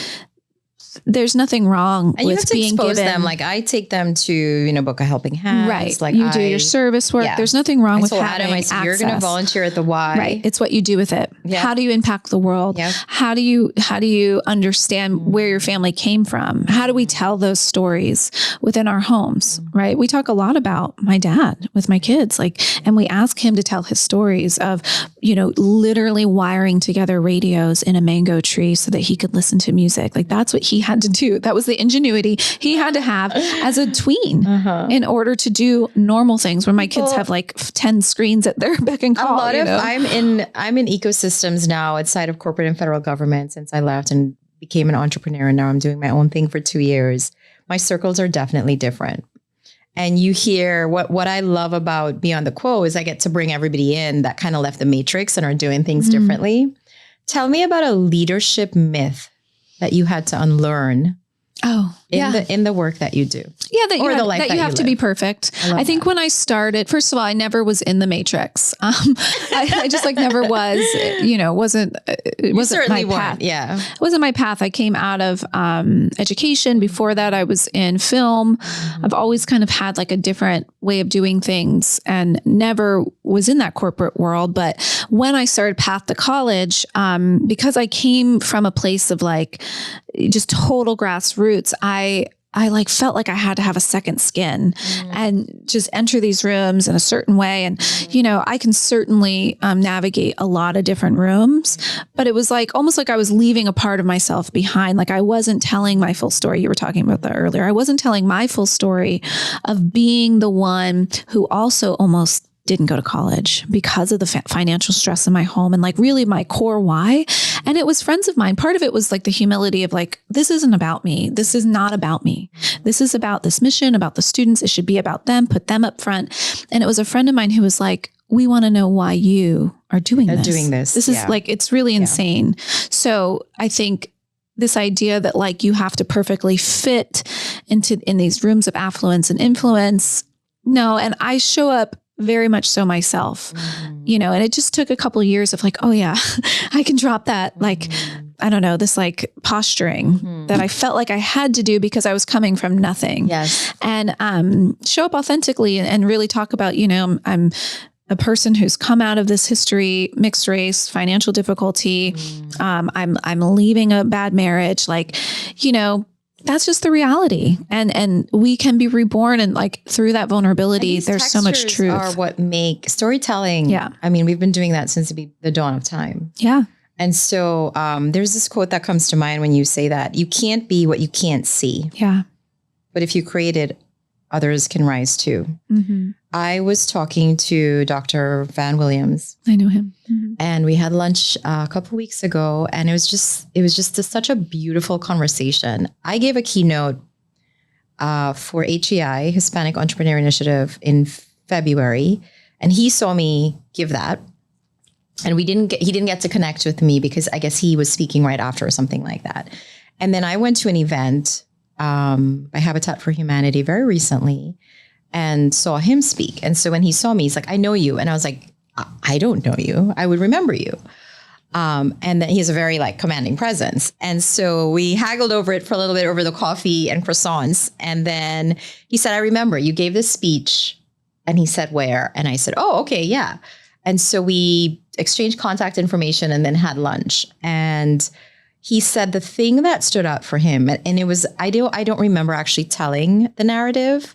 there's nothing wrong and with you have to being expose given them. Like I take them to, book a helping hand. Right. Like you do your service work. Yeah. There's nothing wrong with having access. You're going to volunteer at the Y. Right. It's what you do with it. Yeah. How do you impact the world? Yeah. How do you understand where your family came from? How do we tell those stories within our homes? Right. We talk a lot about my dad with my kids, and we ask him to tell his stories of, literally wiring together radios in a mango tree so that he could listen to music. Like, that's what he had to do. That was the ingenuity he had to have as a tween in order to do normal things where my kids have 10 screens at their beck and call. I'm in ecosystems now outside of corporate and federal government since I left and became an entrepreneur. And now I'm doing my own thing for 2 years. My circles are definitely different. And you hear what I love about Beyond the Quo is I get to bring everybody in that kind of left the matrix and are doing things differently. Tell me about a leadership myth that you had to unlearn in the work that you do. Yeah, that you have to be perfect. I think when I started, first of all, I never was in the matrix. I just never was, wasn't my path. Yeah. It wasn't my path. I came out of education. Before that, I was in film. I've always kind of had a different way of doing things and never was in that corporate world. But when I started Path to College, because I came from a place of just total grassroots, I like felt like I had to have a second skin and just enter these rooms in a certain way. And, you know, I can certainly navigate a lot of different rooms, but it was like almost like I was leaving a part of myself behind. Like I wasn't telling my full story. You were talking about that earlier. I wasn't telling my full story of being the one who also almost didn't go to college because of the financial stress in my home and like really my core why. And it was friends of mine. Part of it was like the humility of like, this isn't about me. This is not about me. This is about this mission, about the students. It should be about them, put them up front. And it was a friend of mine who was like, we want to know why you are doing this. This is like, it's really insane. So I think this idea that like you have to perfectly fit in these rooms of affluence and influence. No. And I show up very much so myself, you know, and it just took a couple of years of like, oh yeah, I can drop that. Like, I don't know, this like posturing that I felt like I had to do because I was coming from nothing. Yes. And show up authentically and really talk about, you know, I'm a person who's come out of this history, mixed race, financial difficulty. I'm leaving a bad marriage. Like, you know, that's just the reality. And we can be reborn and like through that vulnerability, there's so much truth. Are what make storytelling. Yeah. I mean, we've been doing that since the dawn of time. Yeah. And so there's this quote that comes to mind when you say that you can't be what you can't see. Yeah. But if you create it, others can rise too. I was talking to Dr. Van Williams. I know him. And we had lunch a couple weeks ago, and it was just such a beautiful conversation. I gave a keynote for HEI, Hispanic Entrepreneur Initiative, in February, and he saw me give that. And he didn't get to connect with me because I guess he was speaking right after or something like that. And then I went to an event by Habitat for Humanity very recently and saw him speak. And so when he saw me, he's like, I know you. And I was like, I don't know you. I would remember you. And then he has a very like commanding presence. And so we haggled over it for a little bit over the coffee and croissants. And then he said, I remember you gave this speech. And he said, where? And I said, oh, okay, yeah. And so we exchanged contact information and then had lunch. And he said the thing that stood out for him, and it was, I don't remember actually telling the narrative,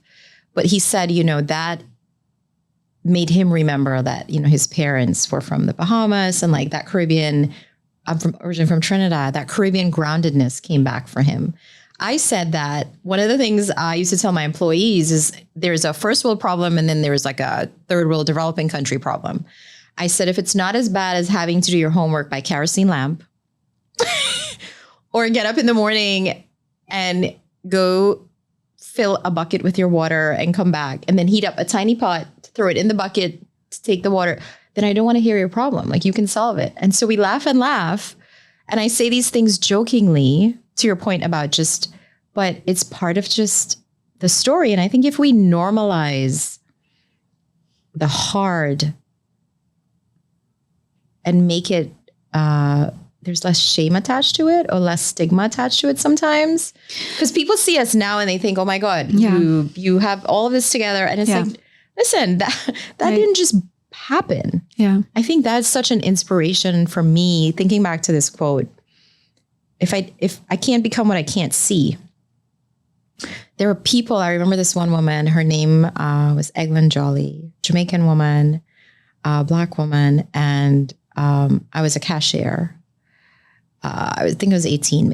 but he said, you know, that made him remember that, you know, his parents were from the Bahamas and like that Caribbean, originally from Trinidad, that Caribbean groundedness came back for him. I said that one of the things I used to tell my employees is there's a first world problem and then there's like a third world developing country problem. I said, if it's not as bad as having to do your homework by kerosene lamp or get up in the morning and go fill a bucket with your water and come back and then heat up a tiny pot, throw it in the bucket to take the water, then I don't want to hear your problem. Like you can solve it. And so we laugh and laugh. And I say these things jokingly to your point about just, but it's part of just the story. And I think if we normalize the hard and make it, there's less shame attached to it or less stigma attached to it sometimes. Because people see us now and they think, oh my God, you have all of this together. And it's like, listen, that didn't just happen. Yeah. I think that's such an inspiration for me, thinking back to this quote. If I can't become what I can't see, there were people, I remember this one woman, her name was Eglin Jolly, Jamaican woman, Black woman. And I was a cashier. I think I was 18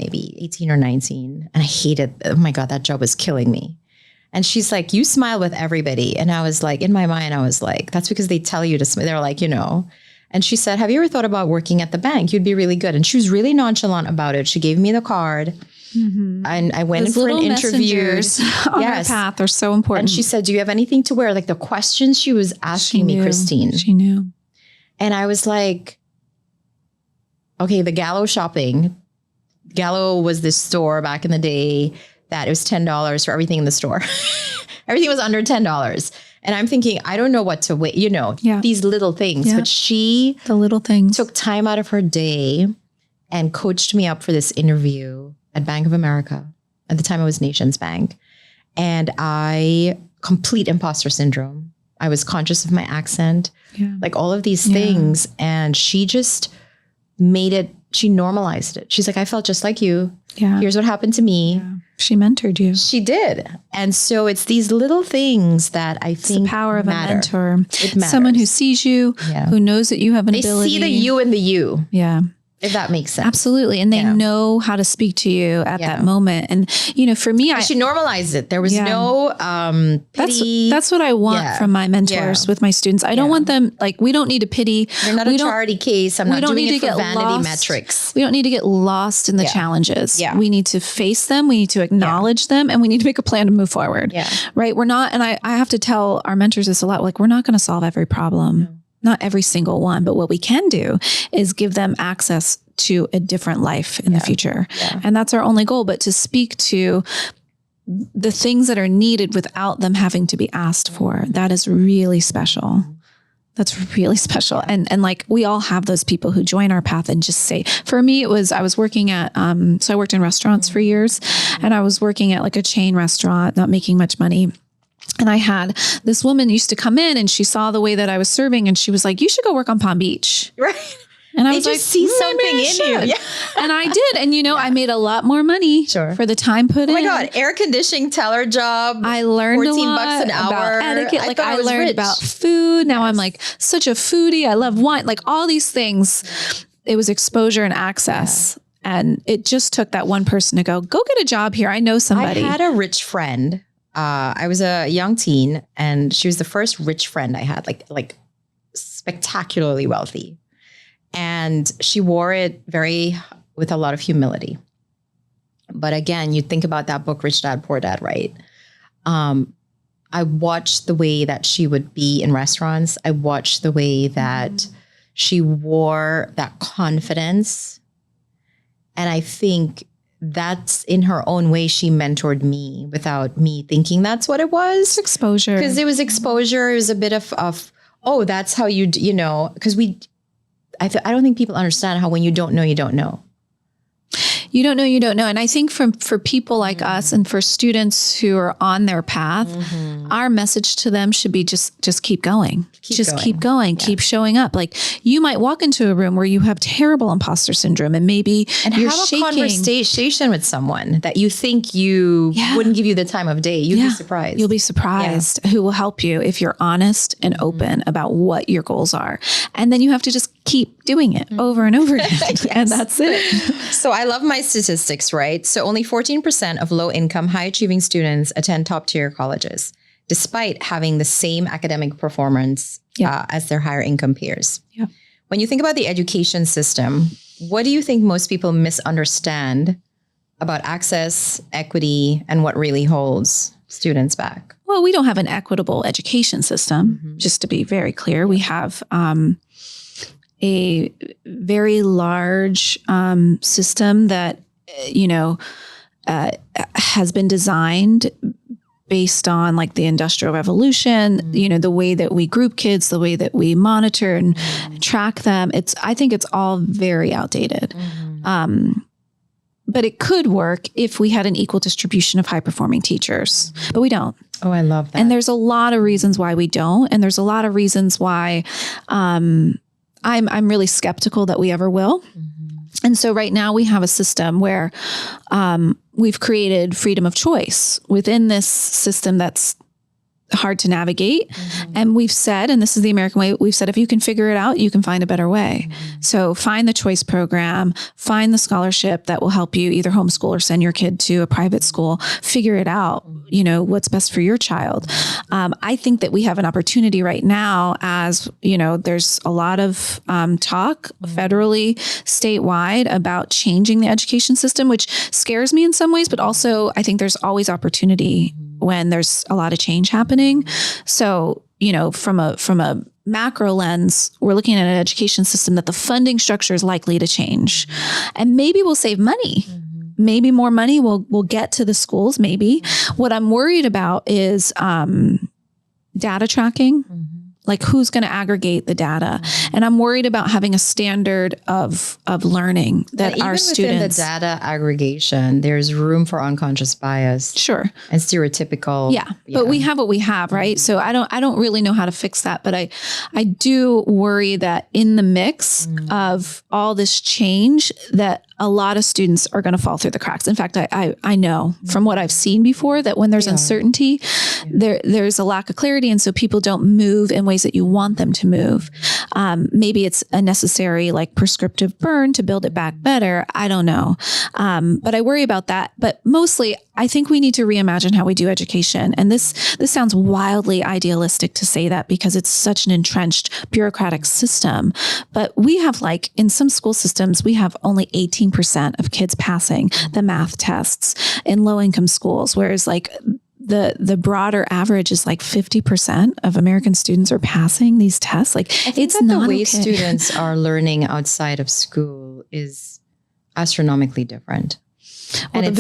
or 19. And I hated, oh my God, that job was killing me. And she's like, you smile with everybody. And I was like, in my mind, I was like, that's because they tell you to smile. They're like, you know. And she said, have you ever thought about working at the bank? You'd be really good. And she was really nonchalant about it. She gave me the card. And I went in for an interview. On our path are so important. And she said, do you have anything to wear? Like the questions she was asking me, Christine. She knew. And I was like, okay, the Gallo shopping. Gallo was this store back in the day that it was $10 for everything in the store. Everything was under $10. And I'm thinking, I don't know what to wait, you know, these little things. But she the little things took time out of her day and coached me up for this interview at Bank of America. At the time it was Nations Bank. And complete imposter syndrome. I was conscious of my accent, like all of these things. And she just made it she normalized it. She's like, I felt just like you. Yeah. Here's what happened to me. Yeah. She mentored you. She did. And so it's these little things that I think the power matter. of a mentor. It matters. Someone who sees you, who knows that you have an ability. They see the you in the you. Yeah. If that makes sense. Absolutely. And they know how to speak to you at that moment. And, for me, she normalized it. There was no pity. That's what I want from my mentors with my students. I don't want them, we don't need to pity. You're not a charity case. I'm not doing it for vanity metrics. We don't need to get lost in the challenges. Yeah. We need to face them. We need to acknowledge them, and we need to make a plan to move forward. Yeah. Right. We're not, and I have to tell our mentors this a lot, we're not going to solve every problem. Not every single one, but what we can do is give them access to a different life in the future. Yeah. And that's our only goal, but to speak to the things that are needed without them having to be asked for. That is really special. That's really special. And we all have those people who join our path and just say, for me, I was working at, so I worked in restaurants for years, and I was working at a chain restaurant, not making much money. And I had this woman used to come in, and she saw the way that I was serving, and she was like, you should go work on Palm Beach. Right. And I they was just see something in you. Yeah. And I did. And, I made a lot more money for the time put in. Oh my God. Air conditioning teller job. I learned $14 an hour. About etiquette. I learned about food. Now I'm such a foodie. I love wine, all these things. It was exposure and access. Yeah. And it just took that one person to go get a job here. I know somebody. I had a rich friend. I was a young teen, and she was the first rich friend I had, like spectacularly wealthy. And she wore it with a lot of humility. But again, you think about that book, Rich Dad, Poor Dad, right? I watched the way that she would be in restaurants. I watched the way that she wore that confidence. And I think that's in her own way, she mentored me without me thinking that's what it was. It's exposure. Because it was exposure. It was a bit of that's how because I don't think people understand how when you don't know, you don't know. You don't know, you don't know. And I think for people like us and for students who are on their path, our message to them should be just keep going. Keep going. Yeah. Keep showing up. You might walk into a room where you have terrible imposter syndrome, and maybe you're have shaking. A conversation with someone that you think you wouldn't give you the time of day. You'd be surprised. You'll be surprised who will help you if you're honest and open about what your goals are. And then you have to just keep doing it over and over again. Yes. And that's it. So I love my statistics, right? So only 14% of low-income, high-achieving students attend top-tier colleges, despite having the same academic performance as their higher-income peers. Yeah. When you think about the education system, what do you think most people misunderstand about access, equity, and what really holds students back? Well, we don't have an equitable education system, just to be very clear. We have a very large system that, has been designed based on the Industrial Revolution, the way that we group kids, the way that we monitor and track them. I think it's all very outdated. But it could work if we had an equal distribution of high-performing teachers, but we don't. Oh, I love that. And there's a lot of reasons why we don't. And there's a lot of reasons why I'm really skeptical that we ever will. And so right now we have a system where we've created freedom of choice within this system that's hard to navigate. And we've said, and this is the American way, we've said, if you can figure it out, you can find a better way. So find the choice program, find the scholarship that will help you either homeschool or send your kid to a private school, figure it out, what's best for your child. I think that we have an opportunity right now as, there's a lot of talk federally, statewide about changing the education system, which scares me in some ways, but also I think there's always opportunity when there's a lot of change happening. So, from a macro lens, we're looking at an education system that the funding structure is likely to change. And maybe we'll save money. Maybe more money will get to the schools, maybe. What I'm worried about is data tracking. Like who's going to aggregate the data? And I'm worried about having a standard of learning that our students. Within the data aggregation, there's room for unconscious bias. Sure. And stereotypical. Yeah. But we have what we have, right? So I don't really know how to fix that, but I do worry that in the mix of all this change that a lot of students are going to fall through the cracks. In fact, I know from what I've seen before that when there's uncertainty, there's a lack of clarity. And so people don't move in ways that you want them to move. Maybe it's a necessary like prescriptive burn to build it back better. I don't know. But I worry about that. But mostly I think we need to reimagine how we do education. And this sounds wildly idealistic to say that because it's such an entrenched bureaucratic system. But we have like in some school systems, we have only 18% of kids passing the math tests in low income schools, whereas like the broader average is like 50% of American students are passing these tests. Like it's not the way okay. Students are learning outside of school is astronomically different. Well, and it's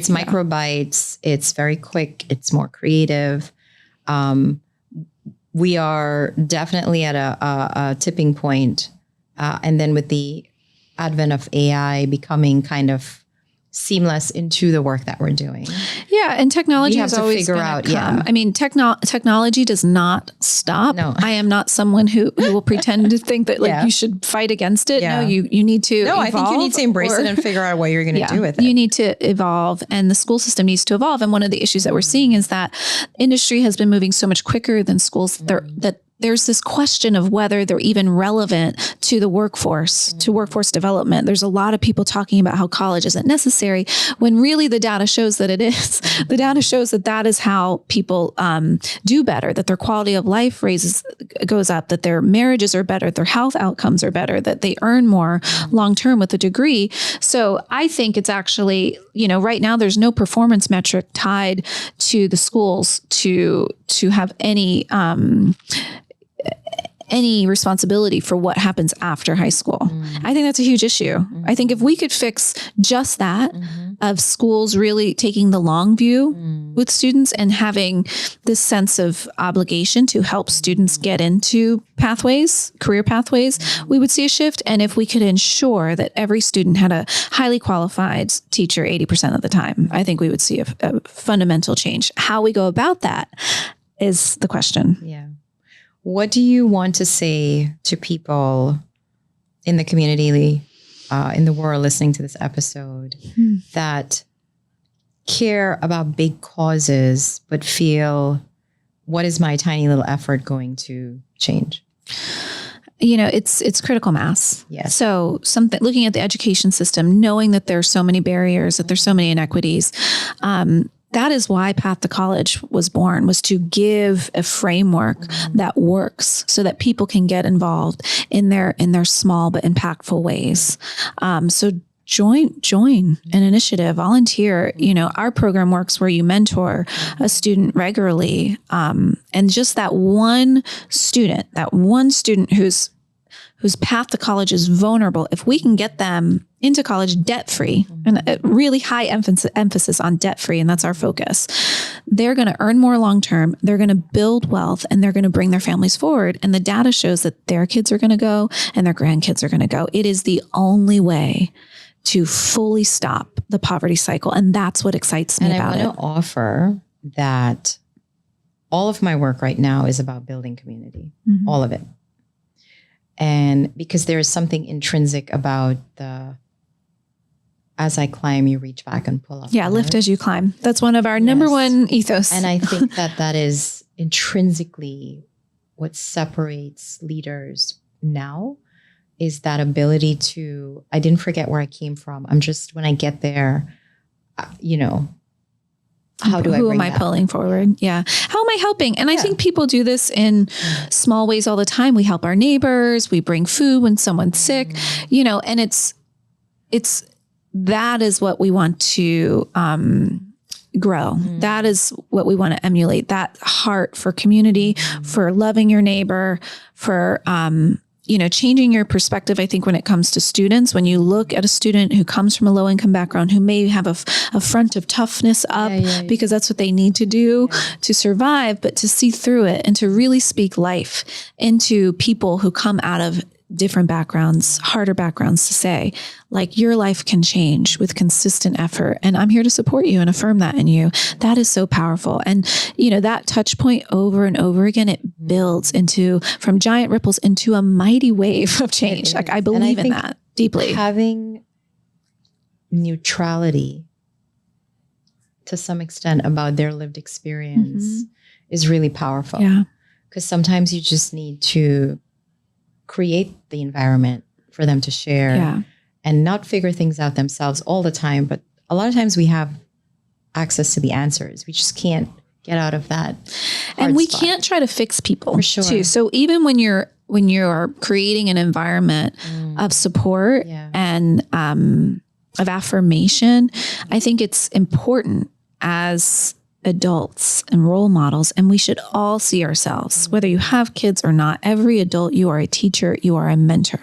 micro bites. It's very quick. It's more creative. We are definitely at a tipping point. And then with the advent of AI becoming kind of seamless into the work that we're doing. Yeah. And technology have is to always figure out. come. Yeah. I mean, technology does not stop. No. I am not someone who will pretend to think that like you should fight against it. Yeah. No, you need to evolve. I think you need to embrace it and figure out what you're going to do with it. You need to evolve and the school system needs to evolve. And one of the issues that we're seeing is that industry has been moving so much quicker than schools that there's this question of whether they're even relevant to the workforce, to workforce development. There's a lot of people talking about how college isn't necessary when really the data shows that it is. The data shows that is how people do better, that their quality of life goes up, that their marriages are better, their health outcomes are better, that they earn more long-term with a degree. So I think it's actually, right now there's no performance metric tied to the schools to have any responsibility for what happens after high school. I think that's a huge issue. I think if we could fix just that of schools really taking the long view with students and having this sense of obligation to help students get into career pathways, we would see a shift. And if we could ensure that every student had a highly qualified teacher 80% of the time, I think we would see a fundamental change. How we go about that is the question. Yeah. What do you want to say to people in the community, in the world listening to this episode that care about big causes, but feel, what is my tiny little effort going to change? It's critical mass. Yes. So looking at the education system, knowing that there's so many barriers, that there's so many inequities, that is why Path to College was born, was to give a framework that works so that people can get involved in their small but impactful ways. So join an initiative, volunteer. Our program works where you mentor a student regularly. And just that one student whose path to college is vulnerable, if we can get them into college debt-free, and a really high emphasis on debt-free, and that's our focus, they're going to earn more long-term, they're going to build wealth, and they're going to bring their families forward. And the data shows that their kids are going to go and their grandkids are going to go. It is the only way to fully stop the poverty cycle. And that's what excites me about it. And I want to offer that all of my work right now is about building community, all of it. And because there is something intrinsic about as I climb, you reach back and pull up. Yeah, lift as you climb. That's one of our number one ethos. And I think that is intrinsically what separates leaders now, is that ability to, I didn't forget where I came from. I'm just, when I get there, how do I bring Who am I pulling forward? Yeah. How am I helping? And I think people do this in small ways all the time. We help our neighbors. We bring food when someone's sick, and that is what we want to grow. That is what we want to emulate, that heart for community, for loving your neighbor, for changing your perspective, I think, when it comes to students, when you look at a student who comes from a low income background, who may have a front of toughness up because that's what they need to do to survive, but to see through it and to really speak life into people who come out of different backgrounds, harder backgrounds, to say, like, your life can change with consistent effort. And I'm here to support you and affirm that in you. That is so powerful. And, that touch point over and over again, it builds from giant ripples into a mighty wave of change. Like, I believe in that deeply. Having neutrality to some extent about their lived experience is really powerful. Yeah. Because sometimes you just need to create the environment for them to share and not figure things out themselves all the time. But a lot of times we have access to the answers. We just can't get out of that. And we can't try to fix people for sure. too. So even when you're creating an environment of support and of affirmation, I think it's important as adults and role models, and we should all see ourselves, whether you have kids or not. Every adult, you are a teacher, you are a mentor,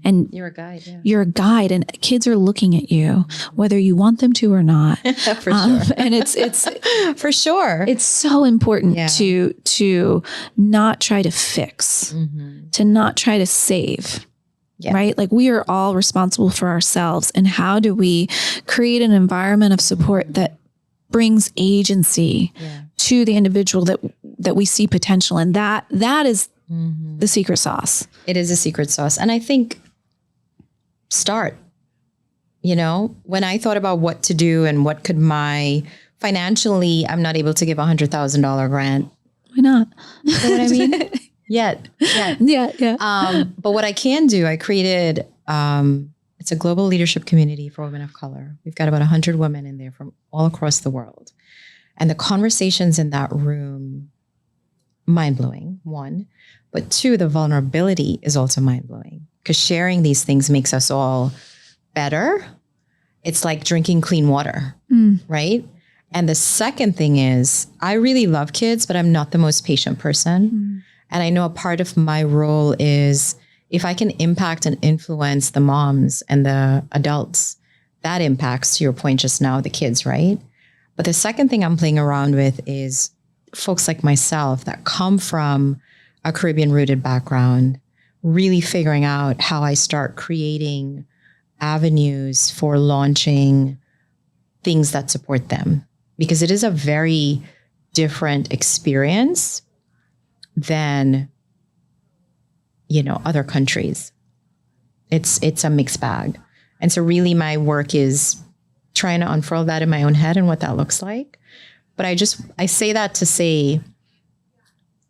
and you're a guide. Yeah. You're a guide, and kids are looking at you, whether you want them to or not. For sure. And it's for sure. It's so important to not try to fix, to not try to save. Right? Like, we are all responsible for ourselves. And how do we create an environment of support that brings agency to the individual that we see potential in? That is the secret sauce. It is a secret sauce. And I think start, when I thought about what to do and what could financially, I'm not able to give $100,000 grant. Why not? You know what I mean? Yet. Yeah. But what I can do, I created, it's a global leadership community for women of color. We've got about 100 women in there from all across the world. And the conversations in that room, mind-blowing, one. But two, the vulnerability is also mind-blowing, because sharing these things makes us all better. It's like drinking clean water, right? And the second thing is, I really love kids, but I'm not the most patient person. And I know a part of my role is, if I can impact and influence the moms and the adults, that impacts, to your point just now, the kids, right? But the second thing I'm playing around with is folks like myself that come from a Caribbean-rooted background, really figuring out how I start creating avenues for launching things that support them. Because it is a very different experience than other countries. It's a mixed bag. And so really my work is trying to unfurl that in my own head and what that looks like. But I say that to say,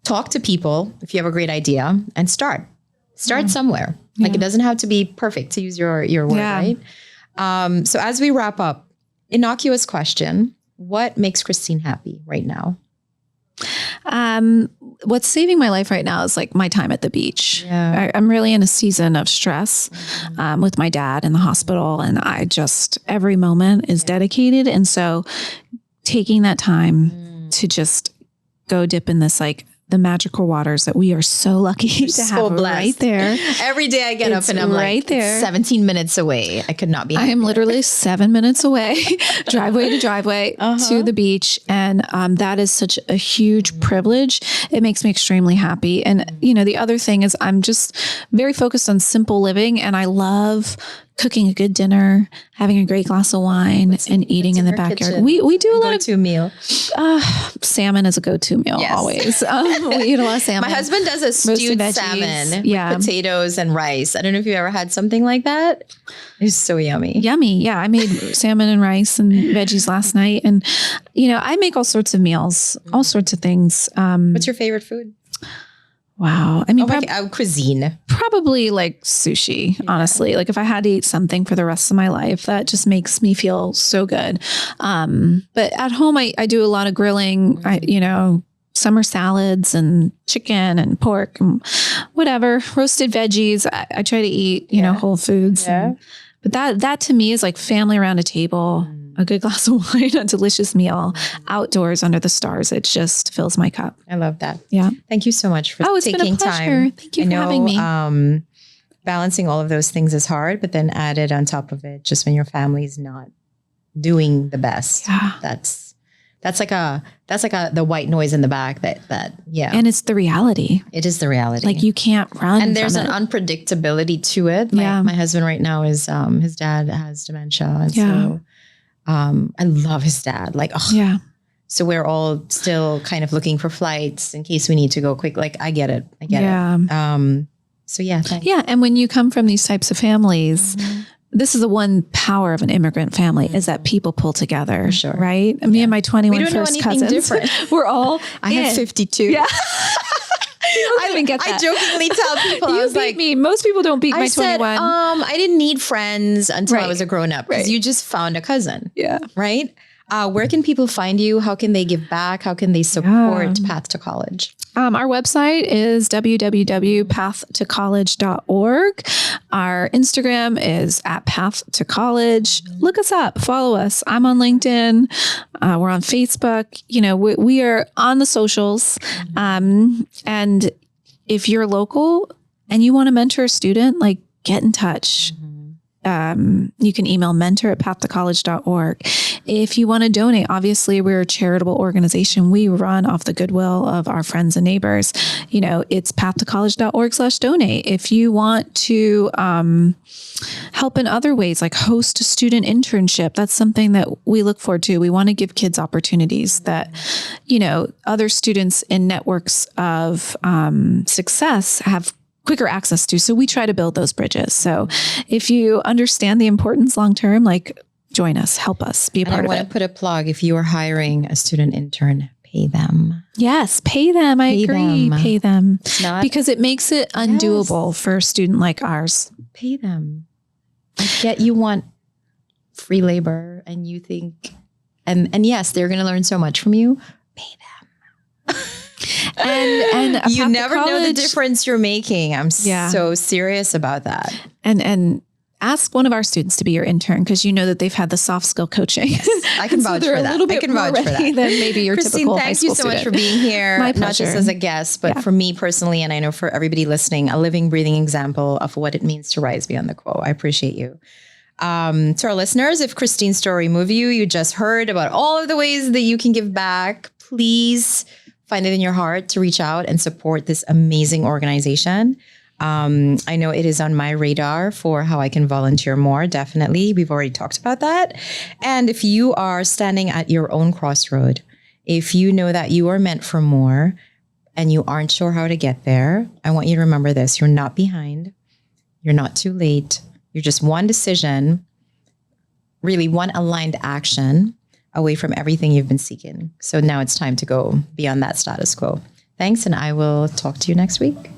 talk to people if you have a great idea, and start somewhere. Like, it doesn't have to be perfect, to use your word, right? So as we wrap up, innocuous question, what makes Christine happy right now? What's saving my life right now is like my time at the beach. Yeah. I'm really in a season of stress with my dad in the hospital, and every moment is dedicated. And so taking that time to just go dip in this, like, the magical waters that we are so lucky to have right there. Every day I get up and I'm right like, there. 17 minutes away. I could not be happier. I am literally 7 minutes away, driveway to driveway to the beach. And that is such a huge privilege. It makes me extremely happy. And, the other thing is, I'm just very focused on simple living, and I love cooking a good dinner, having a great glass of wine, and eating in the backyard. We do a lot of go-to meal. Salmon is a go-to meal always. We eat a lot of salmon. My husband does a stewed salmon with potatoes and rice. I don't know if you've ever had something like that. It's so yummy. Yummy. Yeah. I made salmon and rice and veggies last night. And, I make all sorts of meals, all sorts of things. What's your favorite food? Wow. I mean, cuisine. Probably like sushi, honestly. Like, if I had to eat something for the rest of my life, that just makes me feel so good. But at home, I do a lot of grilling, summer salads and chicken and pork and whatever, roasted veggies. I try to eat, whole foods. Yeah. But that to me is like family around a table, a good glass of wine, a delicious meal, outdoors under the stars. It just fills my cup. I love that. Yeah. Thank you so much for taking been a pleasure. time. Thank you for having me. balancing all of those things is hard, but then added on top of it, just when your family's not doing the best, that's like the white noise in the back that. And it's the reality. It is the reality. Like you can't run. And there's an unpredictability to it. My husband right now is, his dad has dementia. And so, I love his dad. So we're all still kind of looking for flights in case we need to go quick. Like I get it. Thanks. And when you come from these types of families, this is the one power of an immigrant family is that people pull together, right? Me and my 21 first cousins, different. We're all I have 52. Yeah. I even get that. I jokingly tell people, I was like, most people don't beat my 21. I didn't need friends until I was a grown up because you just found a cousin. Yeah. Right? Where can people find you? How can they give back? How can they support Path to College? Our website is www.pathtocollege.org. Our Instagram is @pathtocollege. Look us up, follow us. I'm on LinkedIn. We're on Facebook. We are on the socials. And if you're local and you want to mentor a student, get in touch. You can email mentor@pathtocollege.org. If you want to donate, obviously we're a charitable organization. We run off the goodwill of our friends and neighbors. It's pathtocollege.org/donate. If you want to help in other ways, like host a student internship, that's something that we look forward to. We want to give kids opportunities that, other students in networks of success have quicker access to. So we try to build those bridges. So if you understand the importance long-term, join us, help us, be a part of it. I want to put a plug. If you are hiring a student intern, pay them. Yes, pay them. I agree. Pay them. Because it makes it undoable for a student like ours. Pay them. I get you want free labor and you think, and yes, they're going to learn so much from you. Pay them. And you never know the difference you're making. I'm so serious about that. And ask one of our students to be your intern because you know that they've had the soft skill coaching. Yes, I can vouch for that. I can vouch for that. Than maybe your Christine, typical thank you so much for being here. My pleasure. Not just as a guest, but for me personally, and I know for everybody listening, a living, breathing example of what it means to rise beyond the quo. I appreciate you. To our listeners, if Christine's story moved you, you just heard about all of the ways that you can give back. Please find it in your heart to reach out and support this amazing organization. I know it is on my radar for how I can volunteer more. Definitely. We've already talked about that. And if you are standing at your own crossroad, if you know that you are meant for more and you aren't sure how to get there, I want you to remember this. You're not behind. You're not too late. You're just one decision, really one aligned action away from everything you've been seeking. So now it's time to go beyond that status quo. Thanks. And I will talk to you next week.